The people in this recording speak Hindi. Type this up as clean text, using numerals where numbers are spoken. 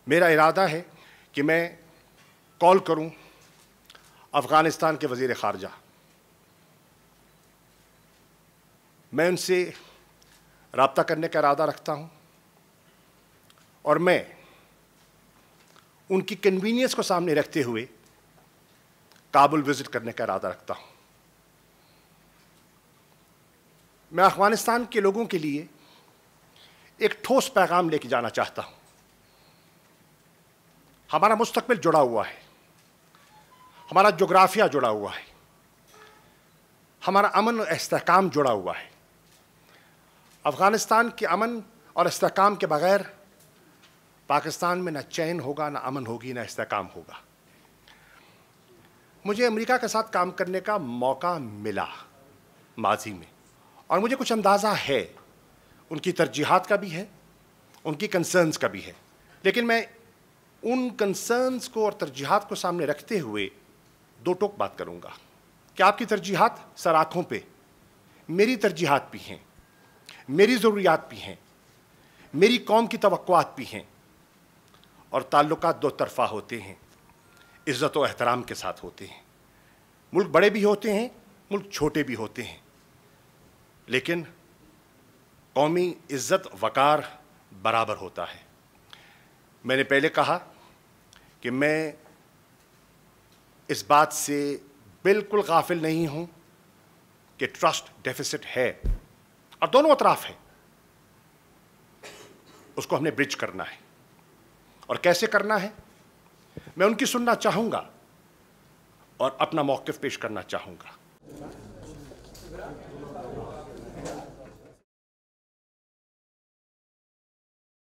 मेरा इरादा है कि मैं कॉल करूं अफगानिस्तान के वजीर खारजा। मैं उनसे राब्ता करने का इरादा रखता हूं और मैं उनकी कन्वीनियंस को सामने रखते हुए काबुल विजिट करने का इरादा रखता हूं। मैं अफगानिस्तान के लोगों के लिए एक ठोस पैगाम लेके जाना चाहता हूं। हमारा मुस्तकबिल जुड़ा हुआ है, हमारा जोग्राफिया जुड़ा हुआ है, हमारा अमन और इस्तेहकाम जुड़ा हुआ है। अफगानिस्तान के अमन और इस्तेहकाम के बगैर पाकिस्तान में न चैन होगा, न अमन होगी, न इस्तेहकाम होगा। मुझे अमेरिका के साथ काम करने का मौका मिला माजी में, और मुझे कुछ अंदाज़ा है उनकी तरजीहात का भी है, उनकी कंसर्न्स का भी है। लेकिन मैं उन कंसर्न्स को और तरजीहात को सामने रखते हुए दो टोक बात करूंगा कि आपकी तरजीहात सर आँखों पे, मेरी तरजीहात भी हैं, मेरी ज़रूरियात भी हैं, मेरी कौम की तवक्कुआत भी हैं, और ताल्लुकात दो तरफ़ा होते हैं, इज़्ज़त और एहतराम के साथ होते हैं। मुल्क बड़े भी होते हैं, मुल्क छोटे भी होते हैं, लेकिन कौमी इज़्ज़त वक़ार बराबर होता है। मैंने पहले कहा कि मैं इस बात से बिल्कुल गाफिल नहीं हूं कि ट्रस्ट डेफिसिट है और दोनों अतराफ है, उसको हमने ब्रिज करना है। और कैसे करना है, मैं उनकी सुनना चाहूंगा और अपना मौक़िफ़ पेश करना चाहूंगा।